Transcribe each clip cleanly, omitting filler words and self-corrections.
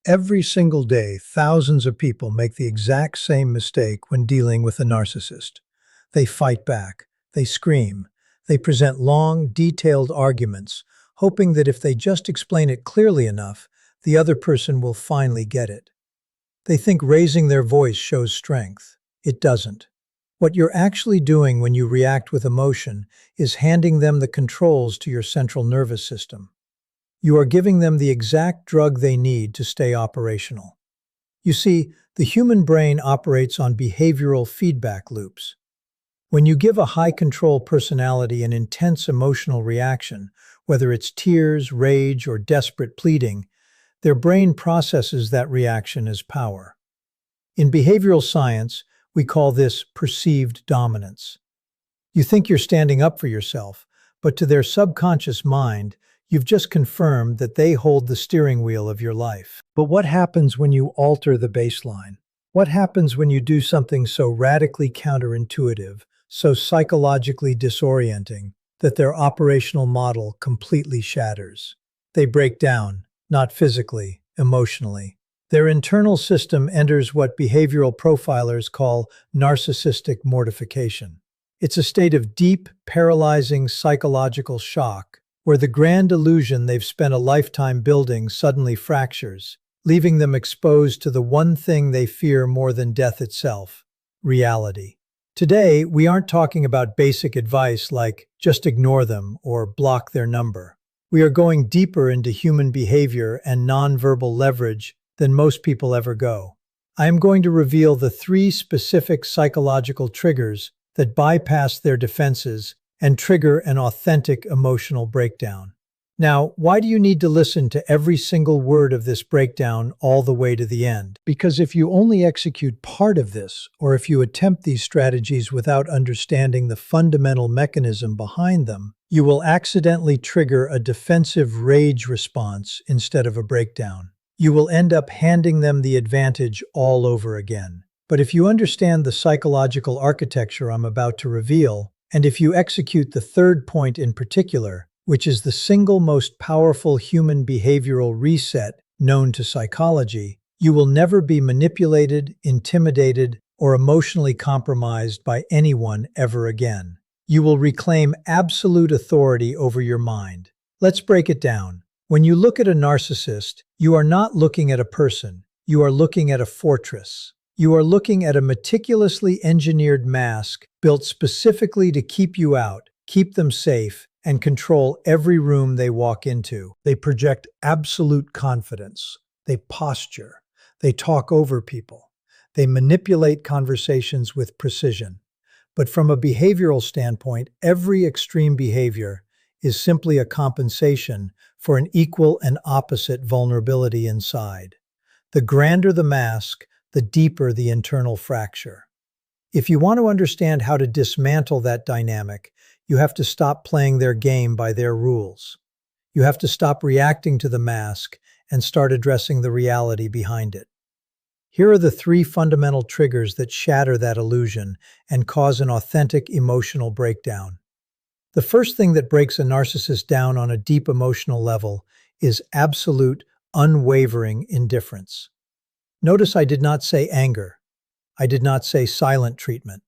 Every single day, thousands of people make the exact same mistake when dealing with a narcissist. They fight back, they scream, they present long, detailed arguments, hoping that if they just explain it clearly enough, the other person will finally get it. They think raising their voice shows strength. It doesn't. What you're actually doing when you react with emotion is handing them the controls to your central nervous system. You are giving them the exact drug they need to stay operational. You see, the human brain operates on behavioral feedback loops. When you give a high-control personality an intense emotional reaction, whether it's tears, rage, or desperate pleading, their brain processes that reaction as power. In behavioral science, we call this perceived dominance. You think you're standing up for yourself, but to their subconscious mind, you've just confirmed that they hold the steering wheel of your life. But what happens when you alter the baseline? What happens when you do something so radically counterintuitive, so psychologically disorienting, that their operational model completely shatters? They break down, not physically, emotionally. Their internal system enters what behavioral profilers call narcissistic mortification. It's a state of deep, paralyzing psychological shock, where the grand illusion they've spent a lifetime building suddenly fractures, leaving them exposed to the one thing they fear more than death itself: reality. Today, we aren't talking about basic advice like just ignore them or block their number. We are going deeper into human behavior and nonverbal leverage than most people ever go. I am going to reveal the 3 specific psychological triggers that bypass their defenses and trigger an authentic emotional breakdown. Now, why do you need to listen to every single word of this breakdown all the way to the end? Because if you only execute part of this, or if you attempt these strategies without understanding the fundamental mechanism behind them, you will accidentally trigger a defensive rage response instead of a breakdown. You will end up handing them the advantage all over again. But if you understand the psychological architecture I'm about to reveal, and if you execute the third point in particular, which is the single most powerful human behavioral reset known to psychology, you will never be manipulated, intimidated, or emotionally compromised by anyone ever again. You will reclaim absolute authority over your mind. Let's break it down. When you look at a narcissist, you are not looking at a person, you are looking at a fortress. You are looking at a meticulously engineered mask built specifically to keep you out, keep them safe, and control every room they walk into. They project absolute confidence. They posture. They talk over people. They manipulate conversations with precision. But from a behavioral standpoint, every extreme behavior is simply a compensation for an equal and opposite vulnerability inside. The grander the mask, the deeper the internal fracture. If you want to understand how to dismantle that dynamic, you have to stop playing their game by their rules. You have to stop reacting to the mask and start addressing the reality behind it. Here are the 3 fundamental triggers that shatter that illusion and cause an authentic emotional breakdown. The first thing that breaks a narcissist down on a deep emotional level is absolute, unwavering indifference. Notice I did not say anger. I did not say silent treatment.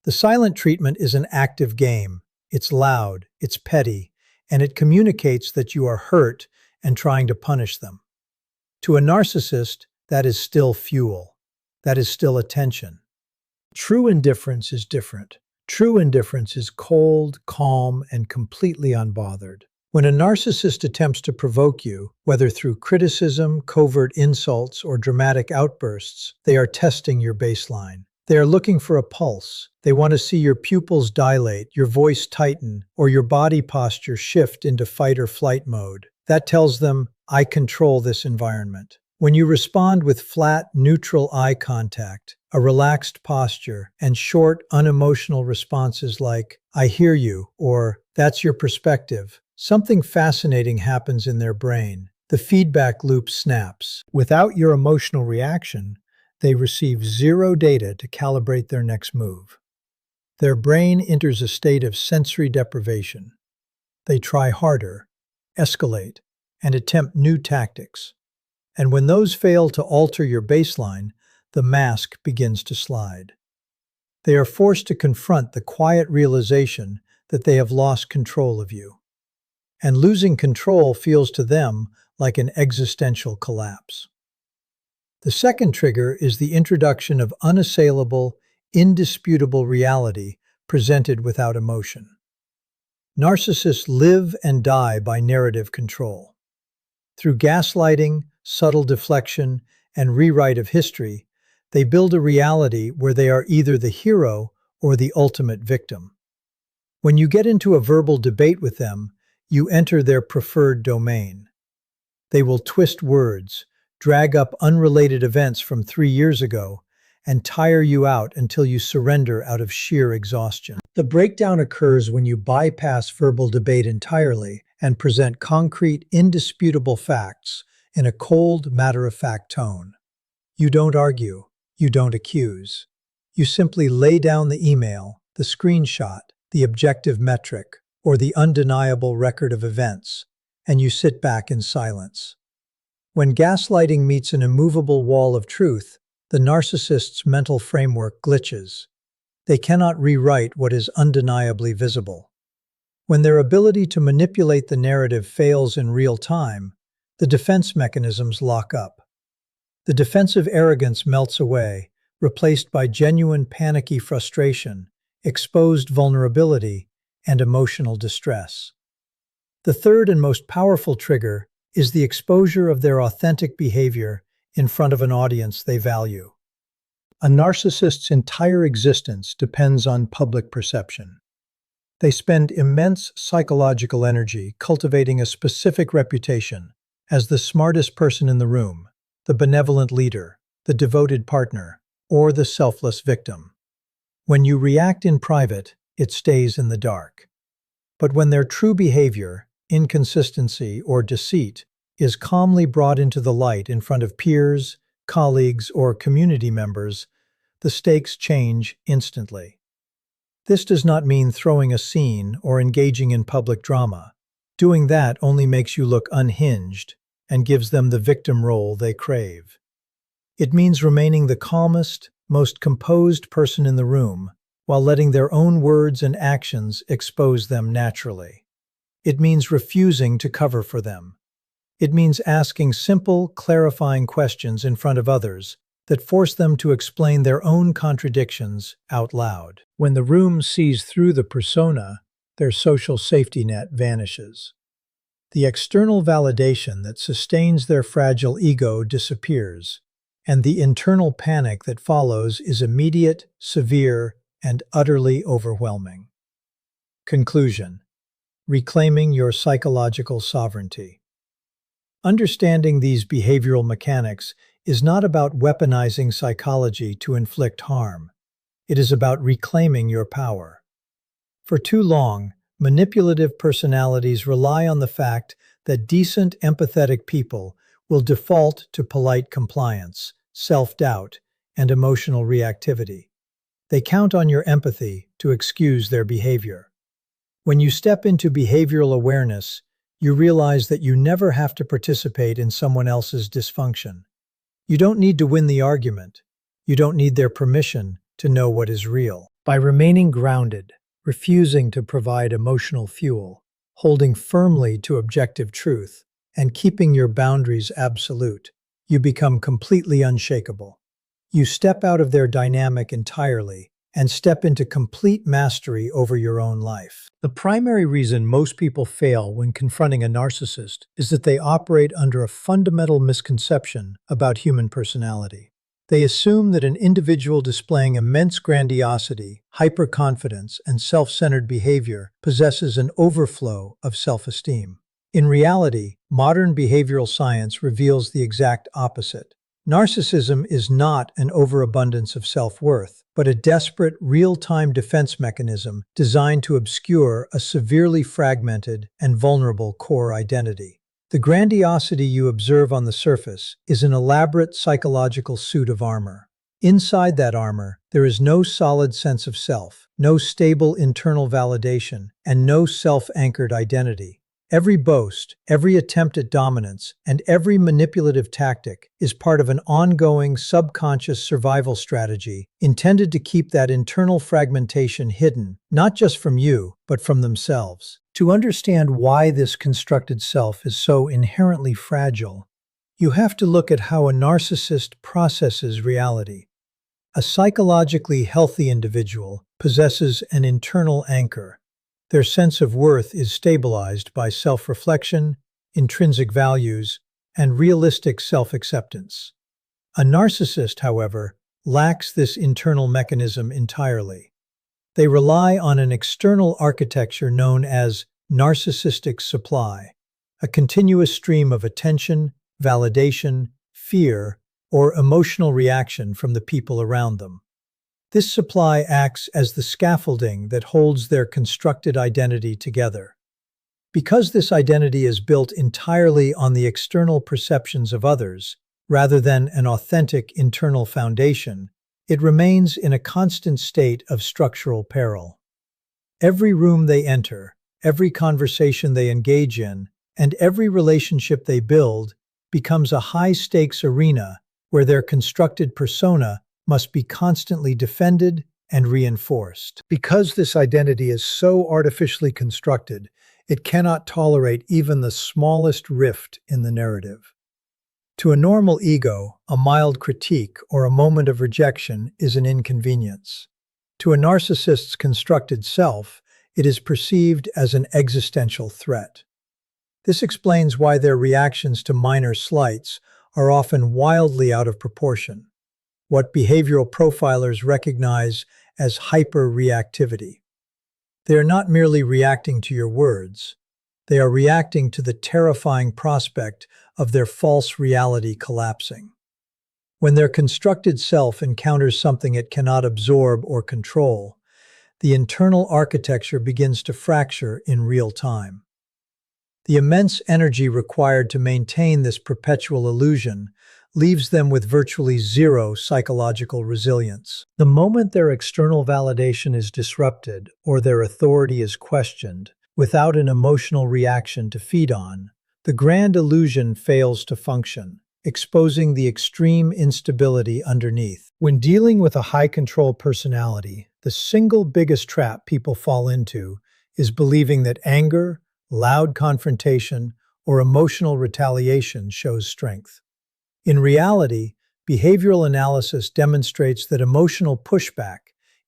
The silent treatment is an active game. It's loud, it's petty, and it communicates that you are hurt and trying to punish them. To a narcissist, that is still fuel. That is still attention. True indifference is different. True indifference is cold, calm, and completely unbothered. When a narcissist attempts to provoke you, whether through criticism, covert insults, or dramatic outbursts, they are testing your baseline. They are looking for a pulse. They want to see your pupils dilate, your voice tighten, or your body posture shift into fight or flight mode. That tells them, I control this environment. When you respond with flat, neutral eye contact, a relaxed posture, and short, unemotional responses like, I hear you, or that's your perspective, something fascinating happens in their brain. The feedback loop snaps. Without your emotional reaction, they receive 0 data to calibrate their next move. Their brain enters a state of sensory deprivation. They try harder, escalate, and attempt new tactics. And when those fail to alter your baseline, the mask begins to slide. They are forced to confront the quiet realization that they have lost control of you. And losing control feels to them like an existential collapse. The second trigger is the introduction of unassailable, indisputable reality presented without emotion. Narcissists live and die by narrative control. Through gaslighting, subtle deflection, and rewrite of history, they build a reality where they are either the hero or the ultimate victim. When you get into a verbal debate with them, you enter their preferred domain. They will twist words, drag up unrelated events from 3 years ago, and tire you out until you surrender out of sheer exhaustion. The breakdown occurs when you bypass verbal debate entirely and present concrete, indisputable facts in a cold, matter-of-fact tone. You don't argue. You don't accuse. You simply lay down the email, the screenshot, the objective metric, or the undeniable record of events, and you sit back in silence. When gaslighting meets an immovable wall of truth, the narcissist's mental framework glitches. They cannot rewrite what is undeniably visible. When their ability to manipulate the narrative fails in real time, the defense mechanisms lock up. The defensive arrogance melts away, replaced by genuine panicky frustration, exposed vulnerability, and emotional distress. The third and most powerful trigger is the exposure of their authentic behavior in front of an audience they value. A narcissist's entire existence depends on public perception. They spend immense psychological energy cultivating a specific reputation as the smartest person in the room, the benevolent leader, the devoted partner, or the selfless victim. When you react in private, it stays in the dark. But when their true behavior, inconsistency, or deceit is calmly brought into the light in front of peers, colleagues, or community members, the stakes change instantly. This does not mean throwing a scene or engaging in public drama. Doing that only makes you look unhinged and gives them the victim role they crave. It means remaining the calmest, most composed person in the room while letting their own words and actions expose them naturally. It means refusing to cover for them. It means asking simple, clarifying questions in front of others that force them to explain their own contradictions out loud. When the room sees through the persona, their social safety net vanishes. The external validation that sustains their fragile ego disappears, and the internal panic that follows is immediate, severe, and utterly overwhelming. Conclusion: reclaiming your psychological sovereignty. Understanding these behavioral mechanics is not about weaponizing psychology to inflict harm. It is about reclaiming your power. For too long, manipulative personalities rely on the fact that decent, empathetic people will default to polite compliance, self-doubt, and emotional reactivity. They count on your empathy to excuse their behavior. When you step into behavioral awareness, you realize that you never have to participate in someone else's dysfunction. You don't need to win the argument. You don't need their permission to know what is real. By remaining grounded, refusing to provide emotional fuel, holding firmly to objective truth, and keeping your boundaries absolute, you become completely unshakable. You step out of their dynamic entirely and step into complete mastery over your own life. The primary reason most people fail when confronting a narcissist is that they operate under a fundamental misconception about human personality. They assume that an individual displaying immense grandiosity, hyperconfidence, and self-centered behavior possesses an overflow of self-esteem. In reality, modern behavioral science reveals the exact opposite. Narcissism is not an overabundance of self-worth, but a desperate, real-time defense mechanism designed to obscure a severely fragmented and vulnerable core identity. The grandiosity you observe on the surface is an elaborate psychological suit of armor. Inside that armor, there is no solid sense of self, no stable internal validation, and no self-anchored identity. Every boast, every attempt at dominance, and every manipulative tactic is part of an ongoing subconscious survival strategy intended to keep that internal fragmentation hidden, not just from you, but from themselves. To understand why this constructed self is so inherently fragile, you have to look at how a narcissist processes reality. A psychologically healthy individual possesses an internal anchor. Their sense of worth is stabilized by self-reflection, intrinsic values, and realistic self-acceptance. A narcissist, however, lacks this internal mechanism entirely. They rely on an external architecture known as narcissistic supply, a continuous stream of attention, validation, fear, or emotional reaction from the people around them. This supply acts as the scaffolding that holds their constructed identity together. Because this identity is built entirely on the external perceptions of others, rather than an authentic internal foundation, it remains in a constant state of structural peril. Every room they enter, every conversation they engage in, and every relationship they build becomes a high-stakes arena where their constructed persona must be constantly defended and reinforced. Because this identity is so artificially constructed, it cannot tolerate even the smallest rift in the narrative. To a normal ego, a mild critique or a moment of rejection is an inconvenience. To a narcissist's constructed self, it is perceived as an existential threat. This explains why their reactions to minor slights are often wildly out of proportion, what behavioral profilers recognize as hyper-reactivity. They are not merely reacting to your words, they are reacting to the terrifying prospect of their false reality collapsing. When their constructed self encounters something it cannot absorb or control, the internal architecture begins to fracture in real time. The immense energy required to maintain this perpetual illusion leaves them with virtually zero psychological resilience. The moment their external validation is disrupted or their authority is questioned, without an emotional reaction to feed on, the grand illusion fails to function, exposing the extreme instability underneath. When dealing with a high-control personality, the single biggest trap people fall into is believing that anger, loud confrontation, or emotional retaliation shows strength. In reality, behavioral analysis demonstrates that emotional pushback,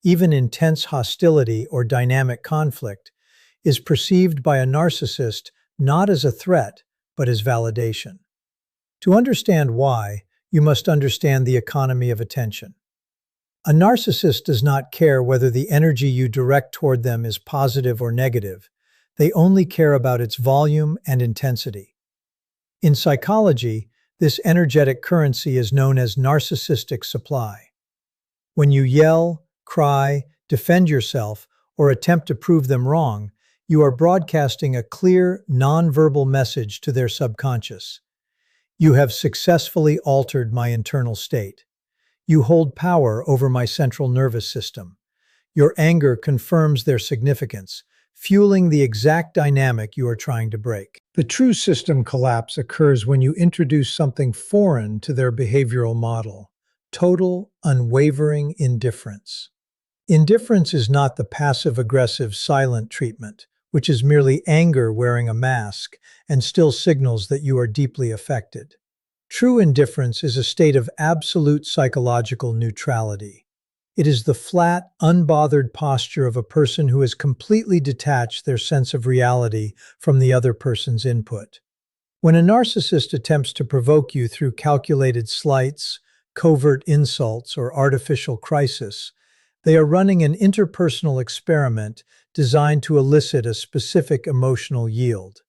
even intense hostility or dynamic conflict, is perceived by a narcissist not as a threat, but as validation. To understand why, you must understand the economy of attention. A narcissist does not care whether the energy you direct toward them is positive or negative. They only care about its volume and intensity. In psychology, this energetic currency is known as narcissistic supply. When you yell, cry, defend yourself, or attempt to prove them wrong, you are broadcasting a clear, nonverbal message to their subconscious. You have successfully altered my internal state. You hold power over my central nervous system. Your anger confirms their significance, fueling the exact dynamic you are trying to break. The true system collapse occurs when you introduce something foreign to their behavioral model: total, unwavering indifference. Indifference is not the passive-aggressive silent treatment, which is merely anger wearing a mask and still signals that you are deeply affected. True indifference is a state of absolute psychological neutrality. It is the flat, unbothered posture of a person who has completely detached their sense of reality from the other person's input. When a narcissist attempts to provoke you through calculated slights, covert insults, or artificial crisis, they are running an interpersonal experiment designed to elicit a specific emotional yield.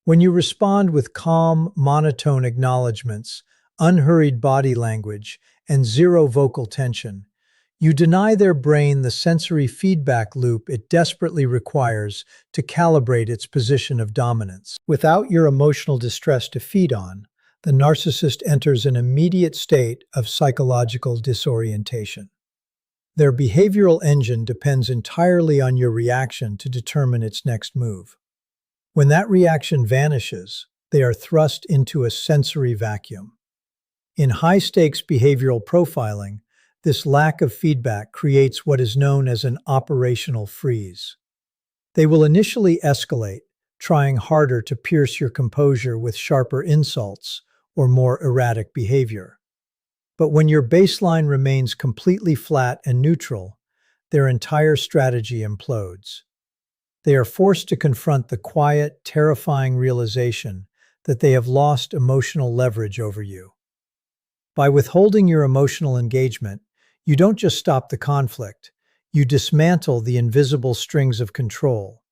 When you respond with calm, monotone acknowledgments, unhurried body language, and zero vocal tension, you deny their brain the sensory feedback loop it desperately requires to calibrate its position of dominance. Without your emotional distress to feed on, the narcissist enters an immediate state of psychological disorientation. Their behavioral engine depends entirely on your reaction to determine its next move. When that reaction vanishes, they are thrust into a sensory vacuum. In high-stakes behavioral profiling, this lack of feedback creates what is known as an operational freeze. They will initially escalate, trying harder to pierce your composure with sharper insults or more erratic behavior. But when your baseline remains completely flat and neutral, their entire strategy implodes. They are forced to confront the quiet, terrifying realization that they have lost emotional leverage over you. By withholding your emotional engagement, you don't just stop the conflict, you dismantle the invisible strings of control,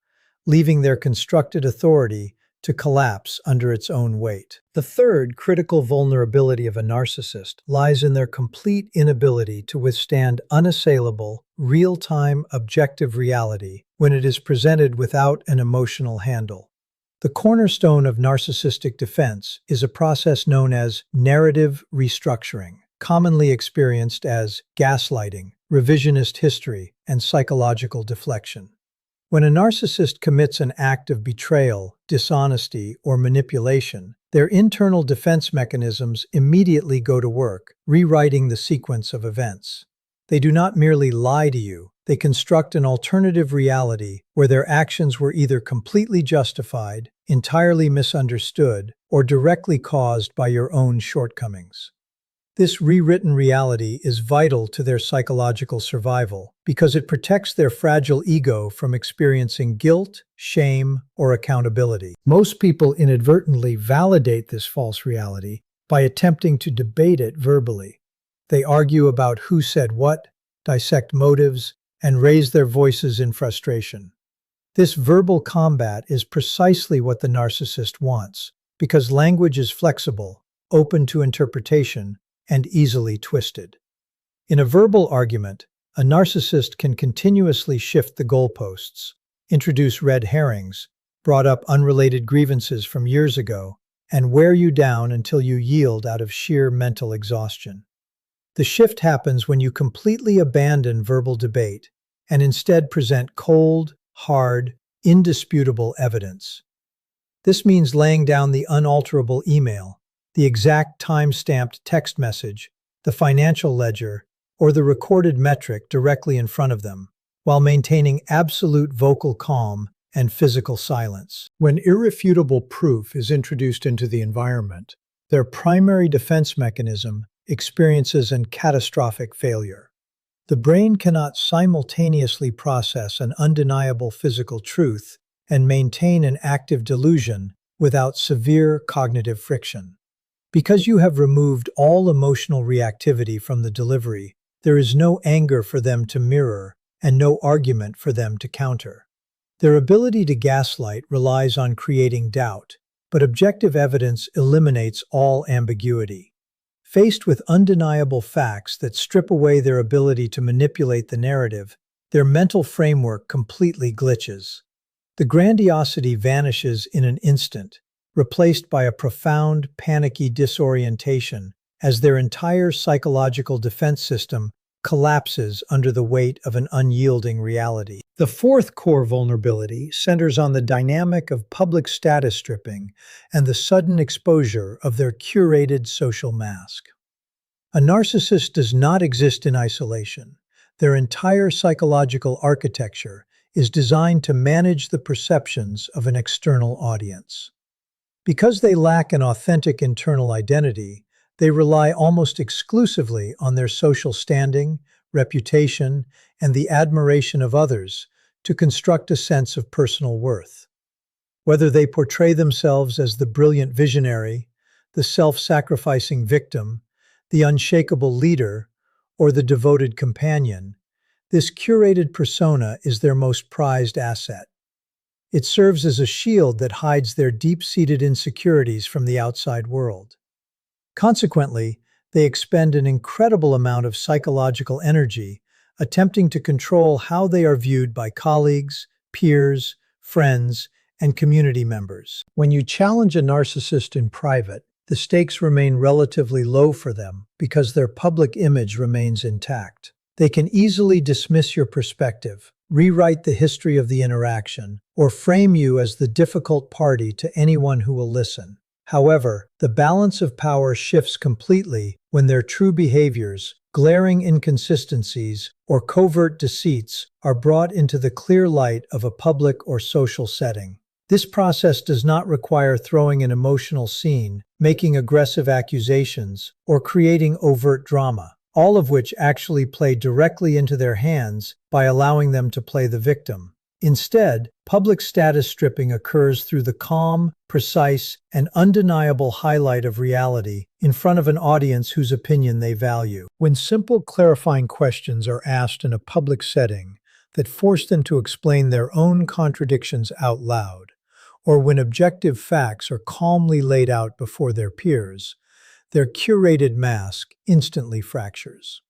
leaving their constructed authority to collapse under its own weight. The third critical vulnerability of a narcissist lies in their complete inability to withstand unassailable, real-time, objective reality when it is presented without an emotional handle. The cornerstone of narcissistic defense is a process known as narrative restructuring, commonly experienced as gaslighting, revisionist history, and psychological deflection. When a narcissist commits an act of betrayal, dishonesty, or manipulation, their internal defense mechanisms immediately go to work, rewriting the sequence of events. They do not merely lie to you, they construct an alternative reality where their actions were either completely justified, entirely misunderstood, or directly caused by your own shortcomings. This rewritten reality is vital to their psychological survival because it protects their fragile ego from experiencing guilt, shame, or accountability. Most people inadvertently validate this false reality by attempting to debate it verbally. They argue about who said what, dissect motives, and raise their voices in frustration. This verbal combat is precisely what the narcissist wants, because language is flexible, open to interpretation, and easily twisted. In a verbal argument, a narcissist can continuously shift the goalposts, introduce red herrings, brought up unrelated grievances from years ago, and wear you down until you yield out of sheer mental exhaustion. The shift happens when you completely abandon verbal debate and instead present cold, hard, indisputable evidence. This means laying down the unalterable email, the exact time-stamped text message, the financial ledger, or the recorded metric directly in front of them, while maintaining absolute vocal calm and physical silence. When irrefutable proof is introduced into the environment, their primary defense mechanism experiences a catastrophic failure. The brain cannot simultaneously process an undeniable physical truth and maintain an active delusion without severe cognitive friction. Because you have removed all emotional reactivity from the delivery, there is no anger for them to mirror and no argument for them to counter. Their ability to gaslight relies on creating doubt, but objective evidence eliminates all ambiguity. Faced with undeniable facts that strip away their ability to manipulate the narrative, their mental framework completely glitches. The grandiosity vanishes in an instant, replaced by a profound, panicky disorientation as their entire psychological defense system collapses under the weight of an unyielding reality. The fourth core vulnerability centers on the dynamic of public status stripping and the sudden exposure of their curated social mask. A narcissist does not exist in isolation. Their entire psychological architecture is designed to manage the perceptions of an external audience. Because they lack an authentic internal identity, they rely almost exclusively on their social standing, reputation, and the admiration of others to construct a sense of personal worth. Whether they portray themselves as the brilliant visionary, the self-sacrificing victim, the unshakable leader, or the devoted companion, this curated persona is their most prized asset. It serves as a shield that hides their deep-seated insecurities from the outside world. Consequently, they expend an incredible amount of psychological energy attempting to control how they are viewed by colleagues, peers, friends, and community members. When you challenge a narcissist in private, the stakes remain relatively low for them because their public image remains intact. They can easily dismiss your perspective, rewrite the history of the interaction, or frame you as the difficult party to anyone who will listen. However, the balance of power shifts completely when their true behaviors, glaring inconsistencies, or covert deceits are brought into the clear light of a public or social setting. This process does not require throwing an emotional scene, making aggressive accusations, or creating overt drama, all of which actually play directly into their hands by allowing them to play the victim. Instead, public status stripping occurs through the calm, precise, and undeniable highlight of reality in front of an audience whose opinion they value. When simple, clarifying questions are asked in a public setting that force them to explain their own contradictions out loud, or when objective facts are calmly laid out before their peers, their curated mask instantly fractures.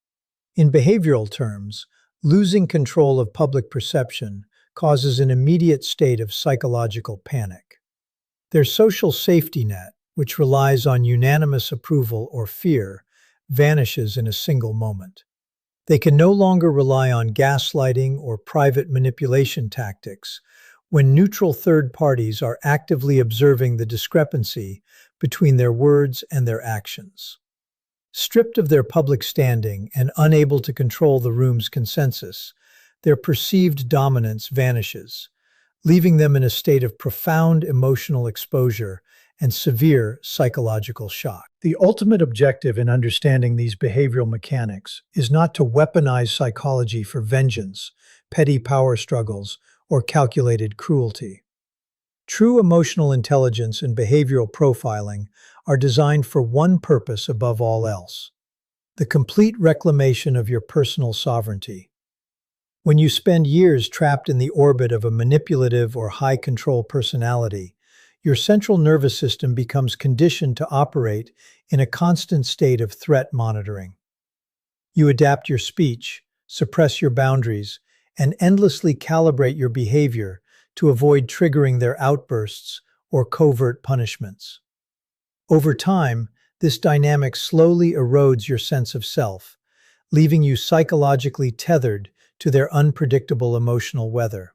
In behavioral terms, losing control of public perception causes an immediate state of psychological panic. Their social safety net, which relies on unanimous approval or fear, vanishes in a single moment. They can no longer rely on gaslighting or private manipulation tactics when neutral third parties are actively observing the discrepancy between their words and their actions. Stripped of their public standing and unable to control the room's consensus, their perceived dominance vanishes, leaving them in a state of profound emotional exposure and severe psychological shock. The ultimate objective in understanding these behavioral mechanics is not to weaponize psychology for vengeance, petty power struggles, or calculated cruelty. True emotional intelligence and behavioral profiling are designed for one purpose above all else: the complete reclamation of your personal sovereignty. When you spend years trapped in the orbit of a manipulative or high-control personality, your central nervous system becomes conditioned to operate in a constant state of threat monitoring. You adapt your speech, suppress your boundaries, and endlessly calibrate your behavior to avoid triggering their outbursts or covert punishments. Over time, this dynamic slowly erodes your sense of self, leaving you psychologically tethered to their unpredictable emotional weather.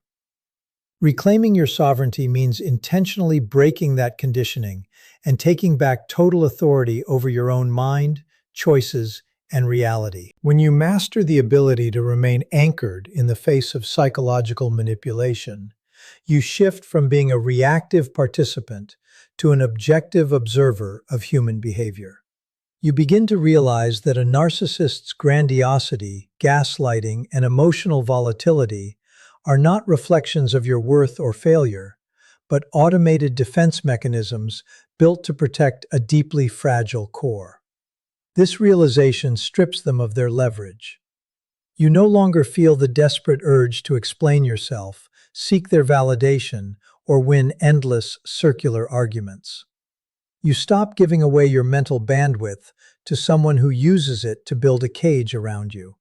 Reclaiming your sovereignty means intentionally breaking that conditioning and taking back total authority over your own mind, choices, and reality. When you master the ability to remain anchored in the face of psychological manipulation, you shift from being a reactive participant to an objective observer of human behavior. You begin to realize that a narcissist's grandiosity, gaslighting, and emotional volatility are not reflections of your worth or failure, but automated defense mechanisms built to protect a deeply fragile core. This realization strips them of their leverage. You no longer feel the desperate urge to explain yourself, seek their validation, or win endless, circular arguments. You stop giving away your mental bandwidth to someone who uses it to build a cage around you.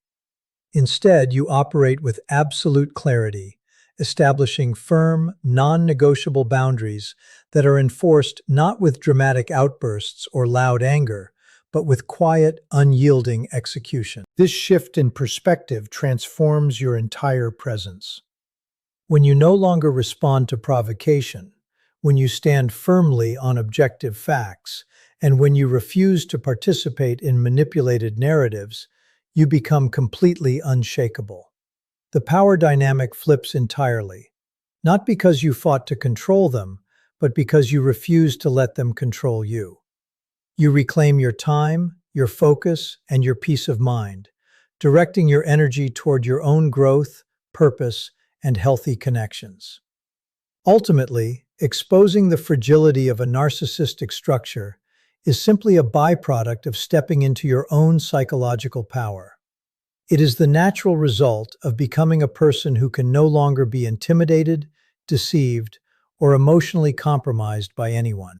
Instead, you operate with absolute clarity, establishing firm, non-negotiable boundaries that are enforced not with dramatic outbursts or loud anger, but with quiet, unyielding execution. This shift in perspective transforms your entire presence. When you no longer respond to provocation, when you stand firmly on objective facts, and when you refuse to participate in manipulated narratives, you become completely unshakable. The power dynamic flips entirely, not because you fought to control them, but because you refuse to let them control you. You reclaim your time, your focus, and your peace of mind, directing your energy toward your own growth, purpose, and healthy connections. Ultimately, exposing the fragility of a narcissistic structure is simply a byproduct of stepping into your own psychological power. It is the natural result of becoming a person who can no longer be intimidated, deceived, or emotionally compromised by anyone.